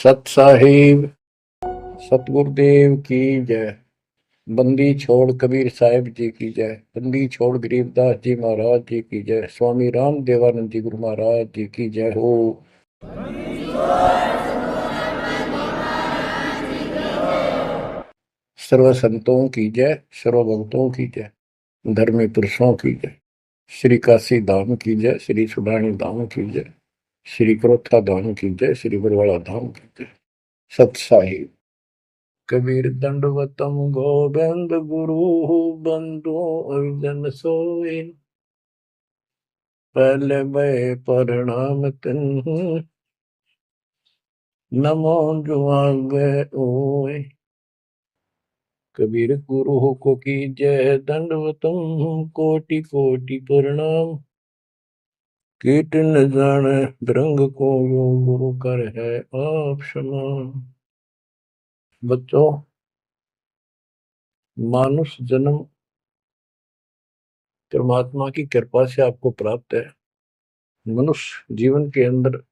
सत साहिब सतगुरुदेव की जय। बंदी छोड़ कबीर साहिब जी की जय। बंदी छोड़ गरीबदास जी महाराज जी की जय। स्वामी राम देवानंद जी गुरु महाराज जी की जय हो। सर्व संतों की जय, सर्व भक्तों की जय, धर्मी पुरुषों की जय। श्री काशी धाम की जय, श्री सुडानी धाम की जय, श्री क्रोथा धाम की जय, श्री बरवाड़ा धाम की जय। सत साहिब कबीर दंडवतम गोविंद गुरु बंदो जन सोए। पहले मैं प्रणाम तिन नमो जुआगे ओए। कबीर गुरु को की जय, दंडवतम कोटि कोटि प्रणाम। कीट न जाने रंग को यो गुरु कर है आप समान। बच्चों, मानुष जन्म परमात्मा की कृपा से आपको प्राप्त है। मनुष्य जीवन के अंदर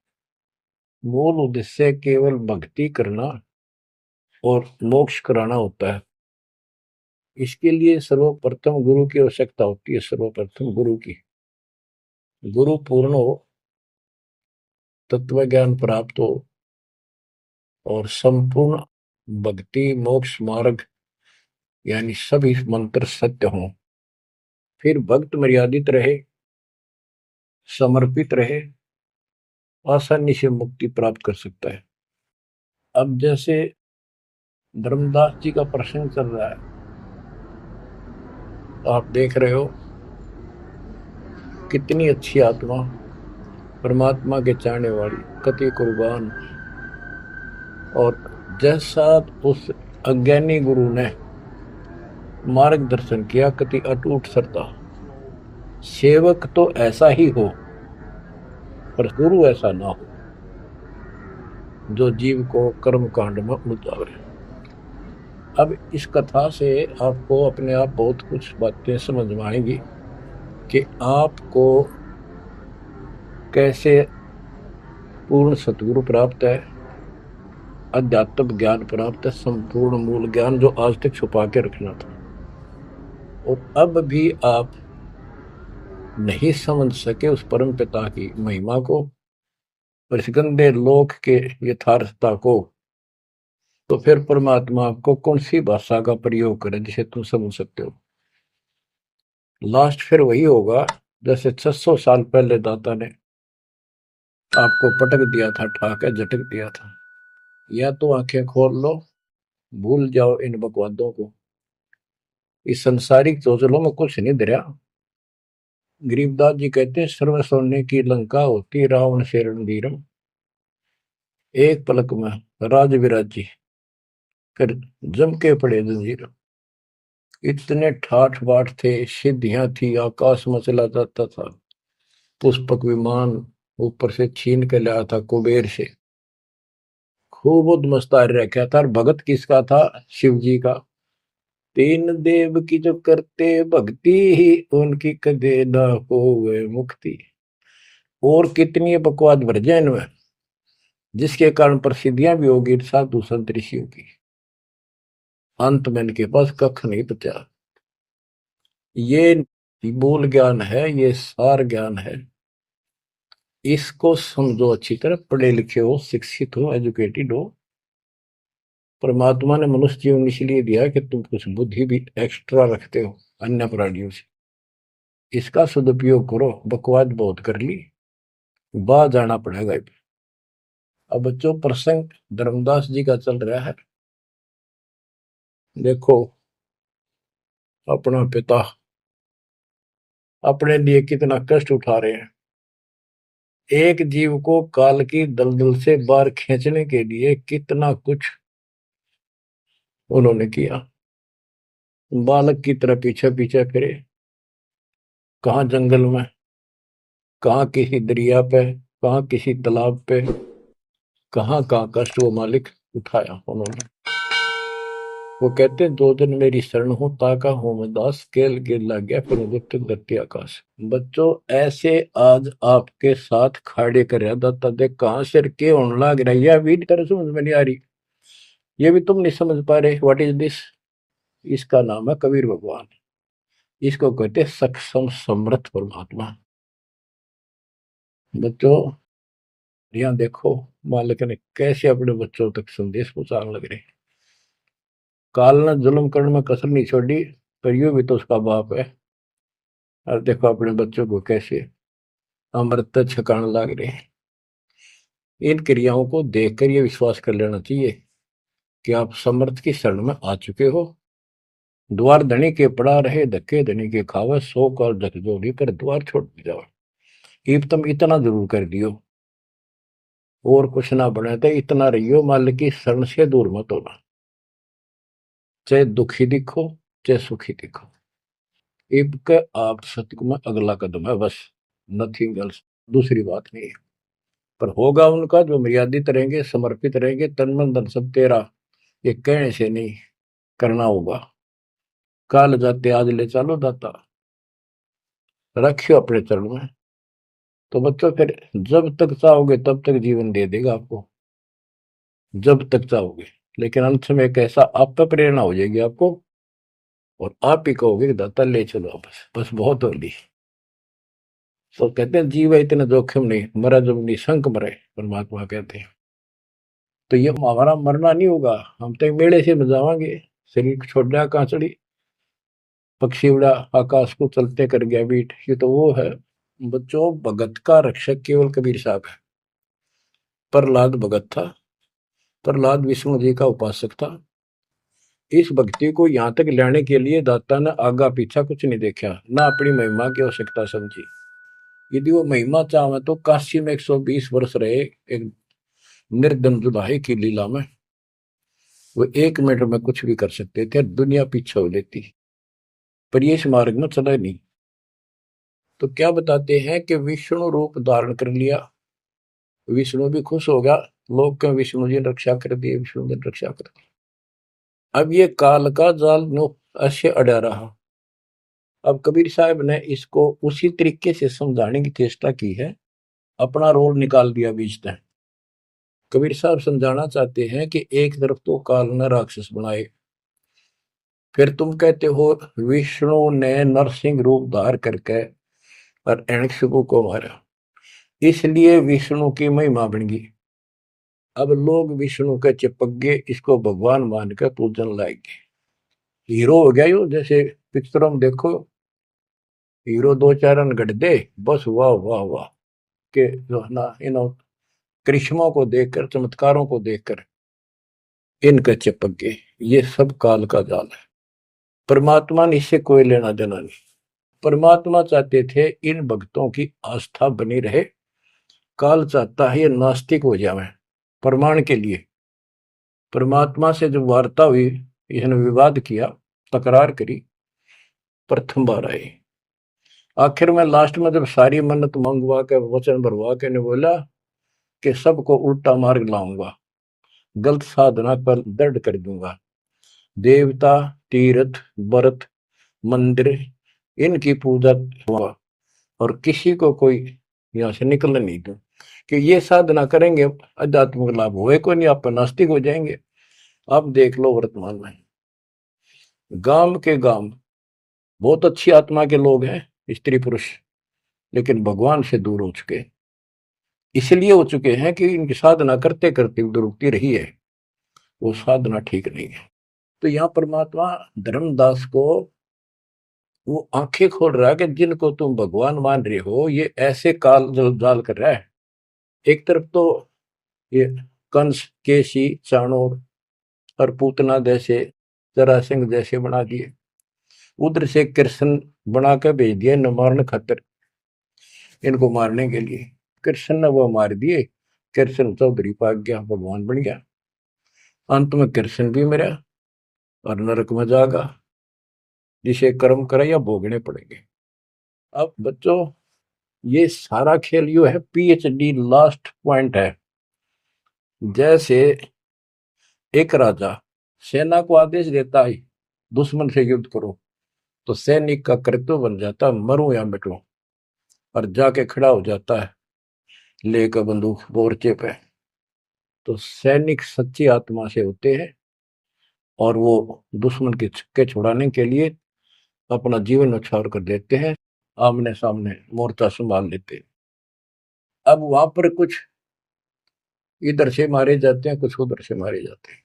मूल उद्देश्य केवल भक्ति करना और मोक्ष कराना होता है। इसके लिए सर्वप्रथम गुरु की आवश्यकता होती है। सर्वप्रथम गुरु की, गुरु पूर्ण हो, तत्व ज्ञान प्राप्त हो और संपूर्ण भक्ति मोक्ष मार्ग यानी सभी मंत्र सत्य हों। फिर भक्त मर्यादित रहे, समर्पित रहे, आसानी से मुक्ति प्राप्त कर सकता है। अब जैसे धर्मदास जी का प्रसंग चल रहा है, आप देख रहे हो कितनी अच्छी आत्मा, परमात्मा के चाहने वाली, कति कुर्बान। और जैसा उस अज्ञानी गुरु ने मार्गदर्शन किया, कति अटूट श्रद्धा। सेवक तो ऐसा ही हो, पर गुरु ऐसा ना हो जो जीव को कर्म कांड में उतारे। अब इस कथा से आपको अपने आप बहुत कुछ बातें समझ में आएंगी कि आपको कैसे पूर्ण सतगुरु प्राप्त है, अध्यात्म ज्ञान प्राप्त है, संपूर्ण मूल ज्ञान जो आज तक छुपा के रखना था। और अब भी आप नहीं समझ सके उस परम पिता की महिमा को और इस गंदे लोक के यथार्थता को, तो फिर परमात्मा आपको कौन सी भाषा का प्रयोग करे जिसे तुम समझ सकते हो। लास्ट फिर वही होगा जैसे 600 साल पहले दाता ने आपको पटक दिया था, ठाके झटक दिया था। या तो आंखें खोल लो, भूल जाओ इन बकवादों को। इस संसारिक चोचलों में कुछ नहीं दरिया। गरीबदास जी कहते हैं, सर्व सोने की लंका होती रावण से रणधीरम। एक पलक में राज विराजी कर जम के पड़े जंजीर। इतने ठाठ बाट थे, सिद्धियां थी, आकाश में चला जाता था, पुष्पक विमान ऊपर से छीन के लाया था कुबेर से। खूब उद्मस्तार रखा था। और भगत किसका था? शिव जी का। तीन देव की जो करते भक्ति ही उनकी कदे न होवे मुक्ति। और कितनी बकवाद भर जाए इनमें, जिसके कारण प्रसिद्धियां भी होगी साधु संत ऋषियों की। अंत में इनके पास कख नहीं बचा। ये मूल ज्ञान है, ये सार ज्ञान है। इसको समझो अच्छी तरह, पढ़े लिखे हो, शिक्षित हो, एजुकेटेड हो। परमात्मा ने मनुष्य जीवन इसलिए दिया कि तुम कुछ बुद्धि भी एक्स्ट्रा रखते हो अन्य प्राणियों से। इसका सदुपयोग करो। बकवाद बहुत कर ली, बाहर जाना पड़ेगा। अब बच्चों, प्रसंग धर्मदास जी का चल रहा है। देखो, अपना पिता अपने लिए कितना कष्ट उठा रहे हैं। एक जीव को काल की दलदल से बाहर खींचने के लिए कितना कुछ उन्होंने किया। बालक की तरह पीछे पीछे फिरे, कहाँ जंगल में, कहाँ किसी दरिया पे, कहाँ किसी तालाब पे, कहाँ कहाँ कष्ट वो मालिक उठाया उन्होंने। वो कहते हैं, दो दिन मेरी शरण हो ताका हो मैं दास, केल गिर लग गया फिर गुप्त धरती आकाश। बच्चों ऐसे आज आपके साथ खाड़े कर रहा दाता देख कहां सिर के होने लग रहा है, यह भी कर समझ में नहीं आ रही, ये भी तुम नहीं समझ पा रहे। What is this? इसका नाम है कबीर भगवान। इसको कहते हैं सक्षम समर्थ परमात्मा। बच्चों यहाँ देखो मालिक ने कैसे अपने बच्चों तक संदेश पहुंचाने लग रहे। काल ने जुल्म करने में कसर नहीं छोड़ी, पर यूं भी तो उसका बाप है। और देखो अपने बच्चों को कैसे अमृत छकाने लग रहे हैं। इन क्रियाओं को देखकर ये विश्वास कर लेना चाहिए कि आप समर्थ की शरण में आ चुके हो। द्वार धनी के पड़ा रहे, धक्के धनी के खावे, 100 काल जग जोड़ी कर द्वार छोड़ जाओ। इब तुम इतना जरूर कर दियो और कुछ ना बने तो इतना रहियो, मालिक की शरण से दूर मत होना, चाहे दुखी दिखो चाहे सुखी दिखो। इब के आप सत्य में अगला कदम है, बस नथिंग एल्स, दूसरी बात नहीं है। पर होगा उनका जो मर्यादित रहेंगे, समर्पित रहेंगे, तन मन धन सब तेरा, ये कहने से नहीं, करना होगा। काल जाते आज ले चलो दाता, रखियो अपने चरण में। तो बच्चों फिर जब तक चाहोगे तब तक जीवन दे देगा आपको, जब तक चाहोगे। लेकिन अंत में एक ऐसा आप पर प्रेरणा हो जाएगी आपको, और आप ही कहोगे कि दाता ले चलो, बस बस बहुत होगी। तो कहते हैं जीव इतने जोखिम नहीं, मरा जब निशंक मरे, परमात्मा कहते हैं। तो ये हमारा मरना नहीं होगा, हम तो मेले से बजावांगे, शरीर छोड़ दिया कांचड़ी, पक्षी उड़ा आकाश को चलते कर गया बीट, ये तो वो है। बच्चों भगत का रक्षक केवल कबीर साहब है। प्रहलाद भगत था, प्रहलाद विष्णु जी का उपासक था। इस भक्ति को यहाँ तक लाने के लिए दाता ने आगा पीछा कुछ नहीं देखा, ना अपनी महिमा की आवश्यकता समझी। यदि वो महिमा चाहे तो काशी में 120 वर्ष रहे एक निर्धन जुलाहे की लीला में, वो 1 मिनट में कुछ भी कर सकते थे, दुनिया पीछे हो लेती। पर ये इस मार्ग में चला नहीं। तो क्या बताते हैं कि विष्णु रूप धारण कर लिया, विष्णु भी खुश हो गया, लोग क्यों विष्णु जी ने रक्षा कर दी, विष्णु जी ने रक्षा कर दी। अब ये काल का जाल नो ऐसे अड़ा रहा। अब कबीर साहब ने इसको उसी तरीके से समझाने की चेष्टा की है, अपना रोल निकाल दिया बीच में। कबीर साहब समझाना चाहते हैं कि एक तरफ तो काल ने राक्षस बनाए, फिर तुम कहते हो विष्णु ने नरसिंह रूप धार करके और एणकशिपु को मारा, इसलिए विष्णु की महिमा बन गई। अब लोग विष्णु के चिपक गए, इसको भगवान मान कर पूजन लाएंगे। हीरो हो गया यो, जैसे पिक्चरों में देखो हीरो 2 4 रन गढ़ दे, बस वाह वाह वाह के जो है ना, इन करिश्मों को देखकर, चमत्कारों को देखकर इनके चिपक गए। ये सब काल का जाल है, परमात्मा ने इससे कोई लेना देना नहीं। परमात्मा चाहते थे इन भक्तों की आस्था बनी रहे, काल चाहता है ये नास्तिक हो जाए। प्रमाण के लिए परमात्मा से जब वार्ता हुई, इसने विवाद किया, तकरार करी, प्रथम बार आई। आखिर में लास्ट में जब सारी मन्नत मंगवा के वचन भरवा के ने बोला कि सबको उल्टा मार्ग लाऊंगा, गलत साधना पर दृढ़ कर दूंगा, देवता तीर्थ व्रत मंदिर इनकी पूजा हुआ, और किसी को कोई यहाँ से निकलने नहीं दूं, कि ये साधना करेंगे आध्यात्मिक लाभ होए को नहीं, आप नास्तिक हो जाएंगे। आप देख लो वर्तमान में गांव के गांव बहुत अच्छी आत्मा के लोग हैं, स्त्री पुरुष, लेकिन भगवान से दूर हो चुके, इसलिए हो चुके हैं कि इनकी साधना करते करते दुरुक्ति रही है, वो साधना ठीक नहीं है। तो यहाँ परमात्मा धर्मदास को वो आंखें खोल रहा है कि जिनको तुम भगवान मान रहे हो ये ऐसे काल जाल कर रहा है। एक तरफ तो ये कंस केसी चाणोर और पूतना जैसे जरासिंह जैसे बना दिए, उधर से कृष्ण बना के भेज दिए न मारने खातर, इनको मारने के लिए कृष्ण ने वो मार दिए, कृष्ण चौधरी पाक गया, भगवान बन गया। अंत में कृष्ण भी मरा और नरक में जागा, जिसे कर्म करे या भोगने पड़ेंगे। अब बच्चों ये सारा खेल यो है, पीएचडी लास्ट पॉइंट है। जैसे एक राजा सेना को आदेश देता है दुश्मन से युद्ध करो, तो सैनिक का कर्तव्य बन जाता मरूं या मिटूं, और जाके खड़ा हो जाता है लेकर बंदूक मोर्चे पे। तो सैनिक सच्ची आत्मा से होते हैं और वो दुश्मन के छक्के छुड़ाने के लिए अपना जीवन न्यौछावर कर देते हैं, आमने सामने मोर्चा संभाल लेते हैं। अब वहां पर कुछ इधर से मारे जाते हैं, कुछ उधर से मारे जाते हैं।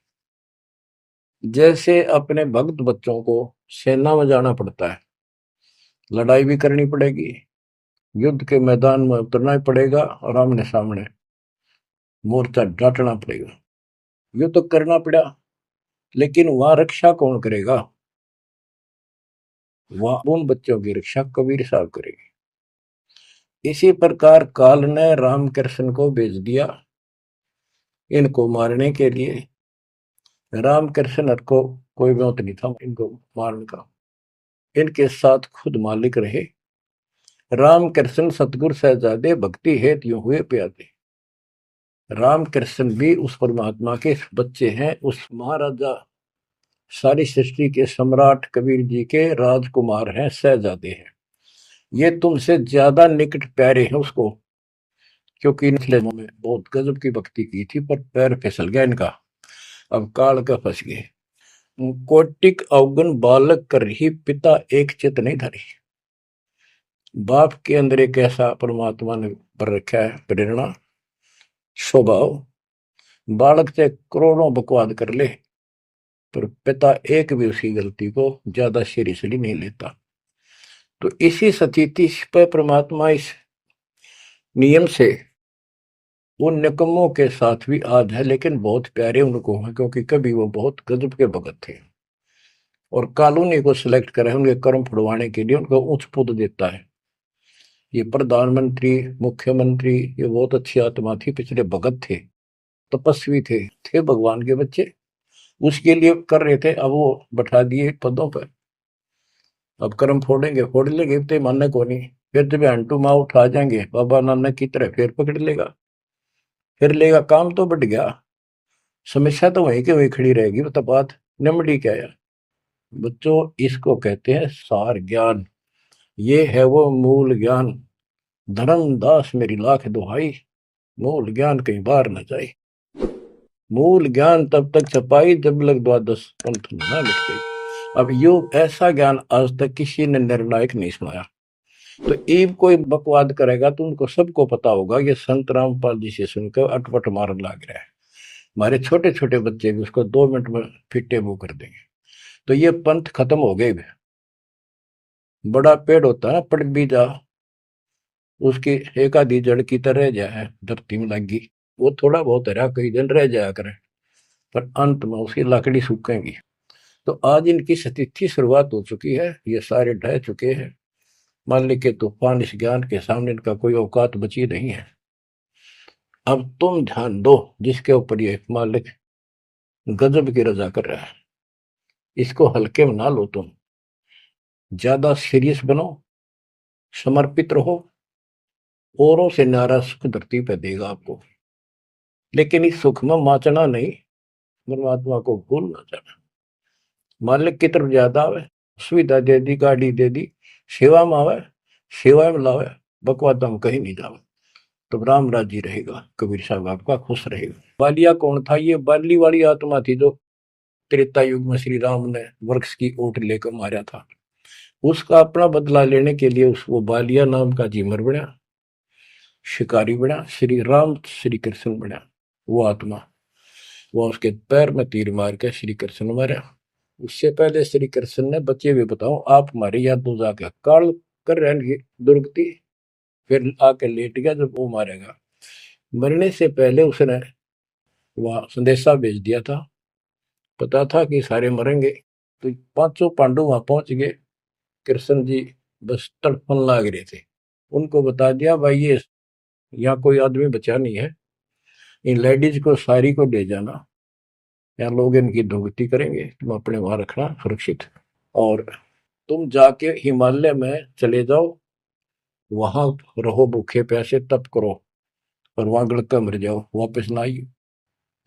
जैसे अपने भक्त बच्चों को सेना में जाना पड़ता है, लड़ाई भी करनी पड़ेगी, युद्ध के मैदान में उतरना ही पड़ेगा और आमने सामने मोर्चा डांटना पड़ेगा। युद्ध तो करना पड़ा, लेकिन वहां रक्षा कौन करेगा? वहां उन बच्चों की रक्षा कबीर साहब करेगी। इसी प्रकार काल ने राम कृष्ण को भेज दिया इनको मारने के लिए। राम कृष्ण को कोई मौत नहीं था इनको मारने का, इनके साथ खुद मालिक रहे। राम कृष्ण सतगुरु सहजादे भक्ति हेत यूं हुए प्यादे। राम कृष्ण भी उस परमात्मा के बच्चे हैं, उस महाराजा सारी सृष्टि के सम्राट कबीर जी के राजकुमार हैं, सहजादे हैं। ये तुमसे ज्यादा निकट प्यारे हैं उसको, क्योंकि इनके में बहुत गजब की भक्ति की थी, पर पैर फिसल गया इनका, अब काल का फंस गए। कोटिक अवगुण बालक कर ही पिता एक चित नहीं धरी। बाप के अंदर एक ऐसा परमात्मा ने पर रखा है प्रेरणा, स्वभाव, बालक से करोड़ों बकवाद कर ले पर पिता एक भी उसकी गलती को ज्यादा सीरियसली नहीं लेता। तो इसी स्थिति पर परमात्मा इस नियम से उन निकमों के साथ भी आज है, लेकिन बहुत प्यारे उनको हैं, क्योंकि कभी वो बहुत गजब के भगत थे और कॉलोनी को सिलेक्ट करे उनके कर्म फुड़वाने के लिए, उनको उच्च पद देता है। ये प्रधानमंत्री, मुख्यमंत्री, ये बहुत अच्छी आत्मा थी, पिछले भगत थे, तपस्वी थे भगवान के बच्चे, उसके लिए कर रहे थे। अब वो बैठा दिए पदों पर, अब कर्म फोड़ेंगे फोड़ लेंगे, तो मानने को नहीं। फिर जब हंटू माँ उठा जाएंगे बाबा नानक की तरह, फिर पकड़ लेगा, फिर लेगा। काम तो बढ़ गया, समस्या तो वहीं के वहीं खड़ी रहेगी। तो बात निमड़ी क्या है बच्चों, इसको कहते हैं सार ज्ञान। ये है वो मूल ज्ञान। धर्मदास मेरी लाख दुहाई, मूल ज्ञान कहीं बाहर न जाए। मूल ज्ञान तब तक छपाई जब लग द्वादश पंथ न मिट गई। अब यो ऐसा ज्ञान आज तक किसी ने निर्णायक नहीं सुनाया। तो ईब कोई बकवाद करेगा तो उनको सबको पता होगा ये संत रामपाल जी से सुनकर अटपट मारन लग रहा है। हमारे छोटे छोटे बच्चे भी उसको 2 मिनट में फिटे मुंह कर देंगे। तो ये पंथ खत्म हो गए। बड़ा पेड़ होता है पड़ भी जा, उसकी एक आधी जड़ की तरह जाए धरती में लगी, वो थोड़ा बहुत हरा कई दिन रह जाया करे, पर अंत में उसकी लकड़ी सूखेगी। तो आज इनकी स्थिति शुरुआत हो चुकी है, ये सारे ढह चुके हैं। मालिक के तूफान इस ज्ञान के सामने इनका कोई औकात बची नहीं है। अब तुम ध्यान दो जिसके ऊपर ये मालिक गजब की रजा कर रहा है, इसको हल्के में ना लो, तुम ज्यादा सीरियस बनो, समर्पित रहो। औरों से न्यारा सुख धरती पे देगा आपको, लेकिन इस सुख में माचना नहीं, परमात्मा को भूल ना जाना। मालिक की तरफ ज्यादा आवे, सुविधा दे दी, गाड़ी दे दी, सेवा में आवे, सेवा में लावे, बकवाद हम कहीं नहीं जावे, तो राम राजी रहेगा, कबीर साहब आपका खुश रहेगा। बालिया कौन था? ये बाली वाली आत्मा थी जो त्रेता युग में श्री राम ने वृक्ष की ओट लेकर मारा था। उसका अपना बदला लेने के लिए उस वो बालिया नाम का जीमर बना, शिकारी बना, श्री राम श्री कृष्ण बना। वो आत्मा वो उसके पैर में तीर मार के श्री कृष्ण मारा। उससे पहले श्री कृष्ण ने बच्चे भी बताओ आप हमारी याद दो जाके काल कर रहेंगे दुर्गति, फिर आके लेट गया जब वो मारेगा। मरने से पहले उसने वहां संदेशा भेज दिया था, पता था कि सारे मरेंगे। तो पांचों पांडु वहां पहुंच गए, कृष्ण जी बस तड़पन लाग रहे थे। उनको बता दिया भाई ये यहाँ कोई आदमी बचा नहीं है, इन लेडीज को सारी को ले जाना, यहाँ लोग इनकी दुर्गति करेंगे, तुम अपने वहां रखना सुरक्षित। और तुम जाके हिमालय में चले जाओ, वहां रहो भूखे प्यासे तप करो और वहां गड़का मर जाओ, वापस ना आइए।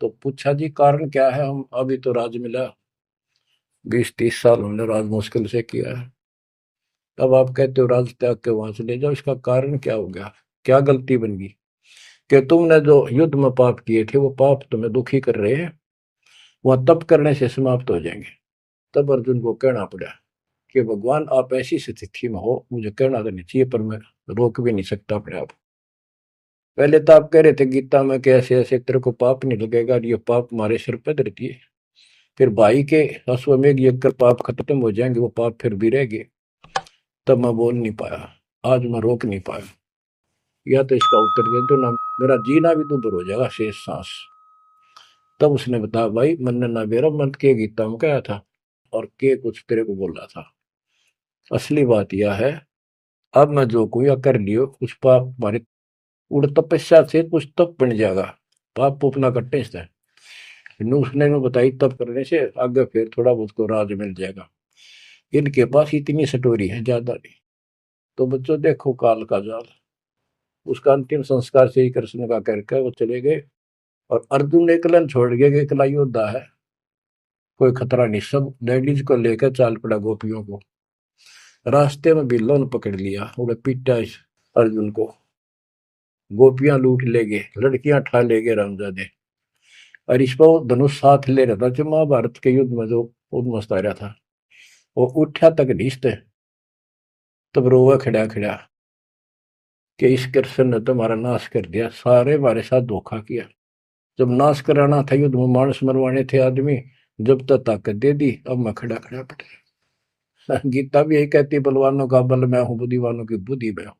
तो पूछा जी कारण क्या है? हम अभी तो राज मिला, 20-30 साल हमने राज मुश्किल से किया है। अब आप कहते हो राज त्याग के वहां से ले जाओ, इसका कारण क्या हो गया? क्या गलती बन गई कि तुमने जो युद्ध में पाप किए थे वो पाप तुम्हें दुखी कर रहे हैं, वह तप करने से समाप्त हो जाएंगे। तब अर्जुन को कहना पड़ा कि भगवान आप ऐसी स्थिति में हो, मुझे कहना तो नहीं चाहिए पर मैं रोक भी नहीं सकता अपने आप। पहले तो आप कह रहे थे गीता में कि ऐसे ऐसे तेरे को पाप नहीं लगेगा, और ये पाप हमारे सिर पर धरती है। फिर भाई के अश्वमेघ यज्ञ कर पाप खत्म हो जाएंगे, वो पाप फिर भी रह गए। तब मैं बोल नहीं पाया, आज मैं रोक नहीं पाया। या तो इसका उत्तर दे दो ना, मेरा जीना भी दूभर हो जाएगा शेष सांस। तब उसने बताया भाई मैंने ना मेरा मन के गीता में कहा था और के कुछ तेरे को बोला था। असली बात यह है, अब मैं जो कोई कर लियो उस पाप हमारे उड़ तपस्या से कुछ तप बन जाएगा। पाप पूपना कट्टे से उसने में बताई तप करने से आगे फिर थोड़ा बहुत को राज मिल जाएगा। इनके पास इतनी सटोरी है, ज्यादा नहीं। तो बच्चों देखो काल का जाल। उसका अंतिम संस्कार श्री कृष्ण का करके वो चले गए, और अर्जुन एकलन छोड़ गया कि एकला योद्धा है, कोई खतरा नहीं। सब लेडीज को लेकर चाल पड़ा गोपियों को। रास्ते में बिल्लों ने पकड़ लिया, उन्हें पीटा इस अर्जुन को। गोपियां लूट ले गए, लड़कियां ठा ले गए रामजादे। और इस पर वो धनुष साथ ले रहा था जो महाभारत के युद्ध में जो उद्मस्त आ रहा था। वो उठा तक नीचते, तब रोवा खड़ा खड़ा कि इस कृष्ण ने तुम्हारा नाश कर दिया, सारे हमारे साथ धोखा किया। जब नाश कराना था युद्ध में, मानस मरवाने थे आदमी, जब तक ताकत दे दी, अब मैं खड़ा खड़ा पड़ा। गीता भी यही कहती है, बलवानों का बल मैं हूं, बुद्धिवानों की बुद्धि मैं हूं।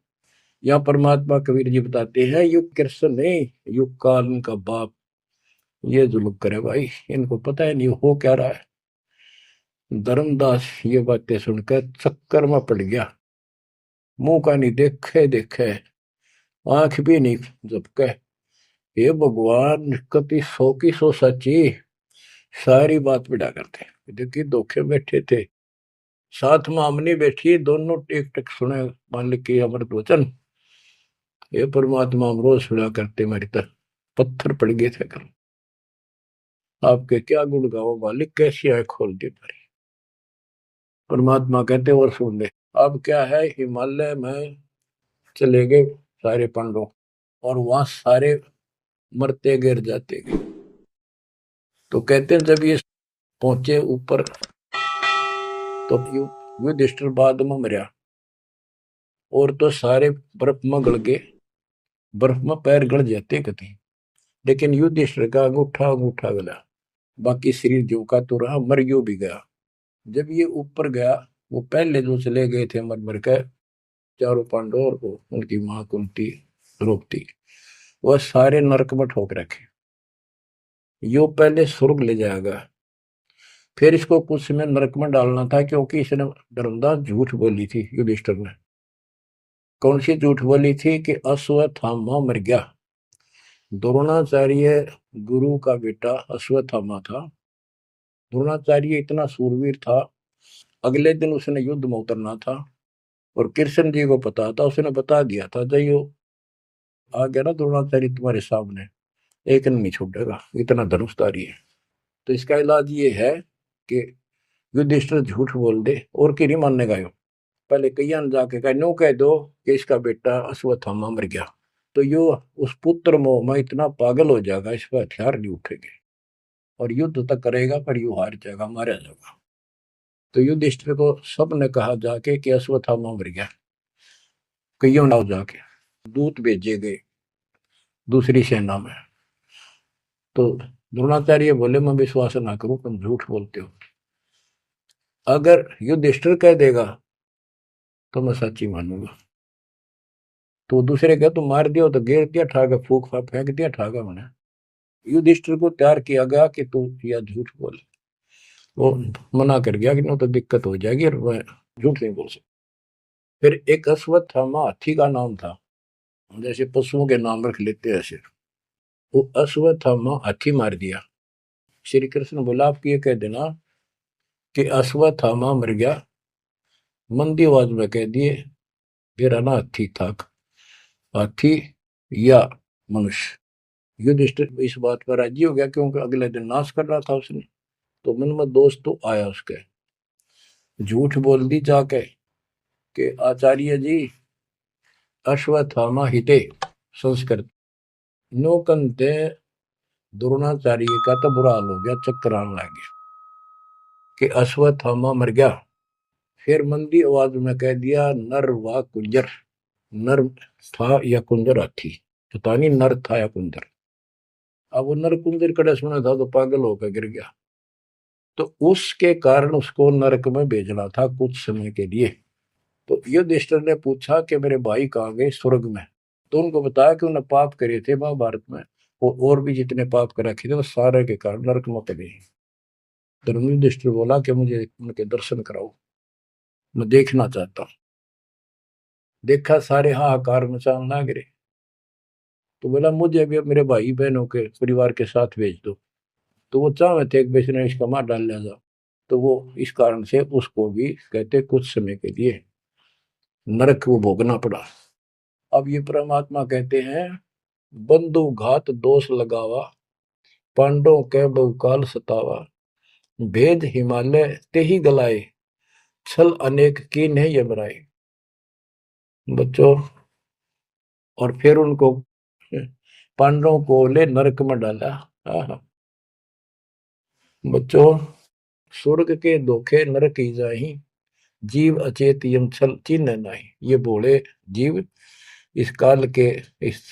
यहाँ परमात्मा कबीर जी बताते हैं युग कृष्ण नहीं, युग काल इनका बाप ये जुल्म करे भाई, इनको पता है नहीं हो क्या रहा है। धर्मदास ये बातें सुनकर चक्कर में पड़ गया। मुंह का नहीं देखे देखे, आंख भी नहीं झपके। ये भगवान कति सौ की सौ सच्ची, सारी बात बिड़ा करते। देखिए धोखे बैठे थे, साथ में हमने बैठी, दोनों टेक टेक सुने मालिक के अमृत वचन। ये परमात्मा हम रोज सुना करते, मेरी तरह पत्थर पड़ गए थे कल। आपके क्या गुण गाओ मालिक, कैसी आंख खोल दी मेरी। परमात्मा कहते और सुन ले। अब क्या है, हिमालय में चले गए सारे पांडव, और वहां सारे मरते गिर जाते गए। तो कहते हैं जब ये पहुंचे ऊपर, तो युधिष्ठिर बाद में मरा, और तो सारे बर्फ में गड़ गए, बर्फ में पैर गड़ जाते कहीं। लेकिन युधिष्ठिर का अंगूठा अंगूठा गला, बाकी शरीर जो का तो रहा, मर गयो भी गया। जब ये ऊपर गया, वो पहले जो चले गए थे मर मर के, चारों पांडव और उनकी मां कुंती द्रौपदी, वह सारे नरक में ठोक रखे। यो पहले स्वर्ग ले जाएगा, फिर इसको कुछ समय नरक में डालना था, क्योंकि इसने धर्मदास झूठ बोली थी युधिष्ठिर ने। कौन सी झूठ बोली थी कि अश्वत्थामा मर गया। द्रोणाचार्य गुरु का बेटा अश्वत्थामा था। द्रोणाचार्य इतना सूरवीर था, अगले दिन उसने युद्ध में उतरना था, और कृष्ण जी को पता था, उसने बता दिया था जय आ गया ना द्रोणाचार्य तुम्हारे सामने, एक नहीं छूटेगा, इतना धनुषधारी है। तो इसका इलाज ये है कि युधिष्ठिर झूठ बोल दे, और की नहीं मानने का। पहले कईयां ने जाके कहा नो कह दो कि इसका बेटा अश्वत्थामा मर गया, तो यो उस पुत्र मोह में इतना पागल हो जाएगा, इस पर हथियार नहीं उठेंगे, और युद्ध तक करेगा पर यू हार जाएगा, मारा जाएगा। तो युधिष्ठिर को सबने कहा जाके कि अश्वत्थामा मर गया। कईयों ने जाके दूत भेजे गए दूसरी सेना में। तो द्रोणाचार्य बोले मैं विश्वास ना करूं, तुम झूठ बोलते हो। अगर युधिष्ठिर कह देगा तो मैं सच्ची मानूंगा। तो दूसरे कह तुम मार दिया तो गिर दिया ठागा, फूक फेंक दिया ठागा मैंने। युधिष्ठिर को तैयार किया गया कि तू या झूठ बोल। वो मना कर गया कि नहीं तो दिक्कत हो जाएगी, और मैं झूठ नहीं बोल सकता। फिर एक अश्वत्थामा हाथी का नाम था, जैसे पशुओं के नाम रख लेते हैं ऐसे। वो अश्वत्थामा हाथी मार दिया। श्री कृष्ण बोला आप ये कह देना कि अश्वत्थामा मर गया, मंदी आवाज में कह दिए मेरा ना हाथी था, हाथी या मनुष्य। युधिष्ठिर इस बात पर राजी हो गया, क्योंकि अगले दिन नाश कर रहा था उसने। तो मन में दोष तो आया उसके, झूठ बोल दी जाके कि आचार्य जी अश्वत्थामा हिते संस्कृत नौकंते द्रोणाचार्य का तो बुरा हाल हो गया, चक्कर आने लग गया कि अश्वत्थामा मर गया। फिर मंदी आवाज में कह दिया नर व कुंजर, नर था या कुंजर हाथी, पता नहीं नर था या कुंजर। अब वो नर कुंजर कड़े सुना था तो पागल होकर गिर गया। तो उसके कारण उसको नरक में भेजना था कुछ समय के लिए। तो युधिष्ठिर ने पूछा कि मेरे भाई कहाँ गए? स्वर्ग में। तो उनको बताया कि उन्होंने पाप करे थे महाभारत में, और भी जितने पाप कर रखे थे वो सारे के कारण नरक में पड़े। तो युधिष्ठिर बोला कि मुझे उनके दर्शन कराओ, मैं देखना चाहता हूँ। देखा सारे हाहाकार मचाने लग रहे। तो बोला मुझे भी मेरे भाई बहनों के परिवार के साथ भेज दो। तो वो चाहे थे कि ने इसका मार डाल लिया जा। तो वो इस कारण से उसको भी कहते कुछ समय के लिए नरक को भोगना पड़ा। अब ये परमात्मा कहते हैं बंधु घात दोष लगावा, पांडवों के बहुकाल सतावा, भेद हिमालय ते ही गलाए, छल अनेक की नहीं यमराए। बच्चों, और फिर उनको पांडवों को ले नरक में डाला। बच्चों, स्वर्ग के धोखे नरक ही जाही, जीव अचेत यम छल चिन्ह नहीं। ये बोले जीव इस काल के इस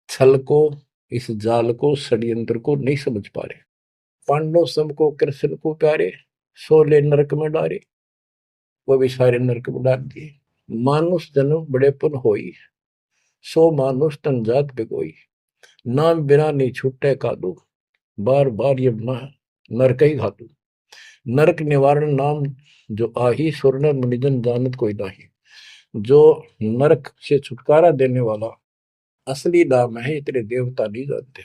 छल को, इस जाल को, षड्यंत्र को नहीं समझ पा रहे। पांडव सबको कृष्ण को प्यारे, सोले नरक में डारे, वो भी सारे नरक में डाल दिए। मानुष जन्म बड़ेपन होई, सो मानुष तन जात बिगोई, नाम बिना नहीं छूटे कादू, बार बार ये नरक ही घातू। नरक निवारण नाम जो आही, स्वर्ण मुनिजन जानत कोई नाही। जो नरक से छुटकारा देने वाला असली नाम है, इतने देवता नहीं जानते,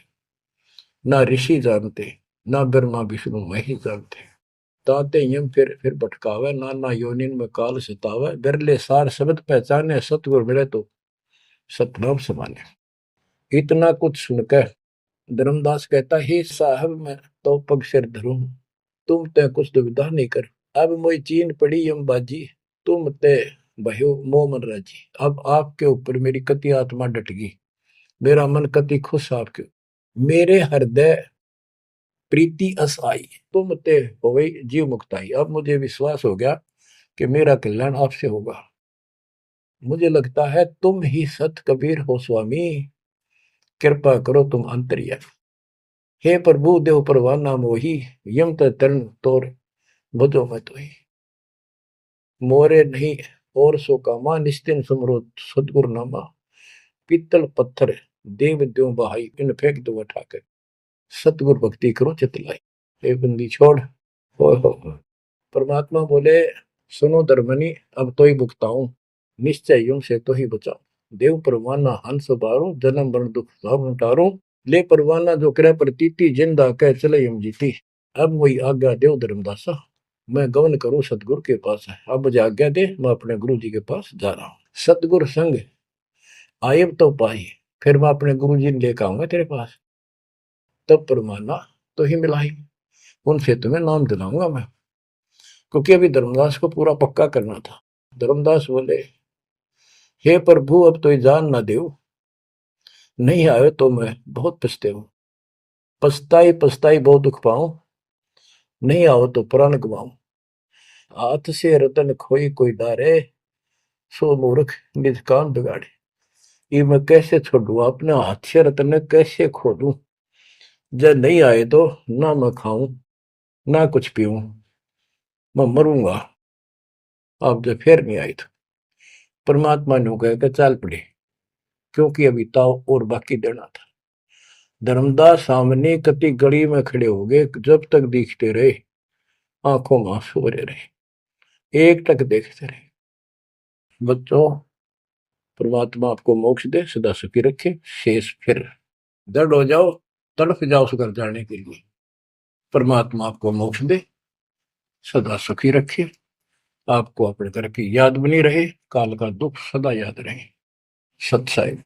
ना ऋषि जानते, ना ब्रह्मा विष्णु मही जानते। ताते यम फिर भटकावे, नाना योनिन में काल सतावे, बिरले सार शब्द पहचाने, सतगुर मिले तो सतनाम समाने। इतना कुछ सुनकर धर्मदास कहता ही साहब मैं तो पग सिर धरूं, तुम ते कुछ दुविधा नहीं कर। अब मोई चीन पड़ी यम बाजी, तुम ते भयो मोह मन राजी। अब आपके ऊपर मेरी कति आत्मा डट गई, मेरा मन कति खुश आपके, मेरे हृदय प्रीति अस आई, तुम ते हो गई जीव मुक्ताई। अब मुझे विश्वास हो गया कि मेरा कल्याण आपसे होगा। मुझे लगता है तुम ही सत कबीर हो स्वामी, कृपा करो तुम अंतर्यामी। हे प्रभु देव परवाना मोही, यम तरण तोर बजो मैं तो ही। मोरे नहीं और सो कामा, निस्तिन सुमरो सदगुरु नामा। पीतल पत्थर देव द्यो बहाई, इन फेंक दो उठाकर, सतगुरु भक्ति करो चितलाई। हे बंदी छोड़। हो। परमात्मा बोले सुनो धर्मनी, अब तो ही भुगताऊं, निश्चय यूं से तो ही बचाऊं। देव परवाना हंस बारो, जन्म मरण दुख भाव उतारो। ले परवाना जो करे प्रतीति, जिंदा कह चले यम जीती। अब वही आज्ञा देव धर्मदासा, मैं गमन करूं सतगुरु के पास है। अब मुझे आज्ञा दे, मैं अपने गुरु जी के पास जा रहा हूं। सतगुरु संग आयब तो पाई, फिर मैं अपने गुरु जी ने लेकर आऊंगा तेरे पास। तब परमाना तो ही मिलाई, उनसे तुम्हें नाम दिलाऊंगा मैं। क्योंकि अभी धर्मदास को पूरा पक्का करना था। धर्मदास बोले हे प्रभु अब तो जान ना दो, नहीं आए तो मैं बहुत पछते हूं। पछताई पछताई बहुत दुख पाऊं, नहीं आओ तो प्राण गवाऊं। हाथ से रतन खोई कोई डारे, सो मूर्ख निज काम बिगाड़े। ये मैं कैसे छोड़ू, अपने हाथ से रतन कैसे खो दूं। जब नहीं आए तो ना मैं खाऊं ना कुछ पीऊं, मैं मरूंगा। अब जब फिर नहीं आई तो परमात्मा ने कहा चल पड़े, क्योंकि अभी ताव और बाकी देना था। धर्मदास सामने कति गली में खड़े हो गए, जब तक दिखते रहे आंखों में आंसू भरे रहे, एक टक देखते रहे। बच्चों, परमात्मा आपको मोक्ष दे, सदा सुखी रखे। शेष फिर दृढ़ हो जाओ, तड़फ जाओ उस घर जाने के लिए। परमात्मा आपको मोक्ष दे, सदा सुखी रखे, आपको अपने घर की याद बनी रहे, काल का दुख सदा याद रहे। सत्साई।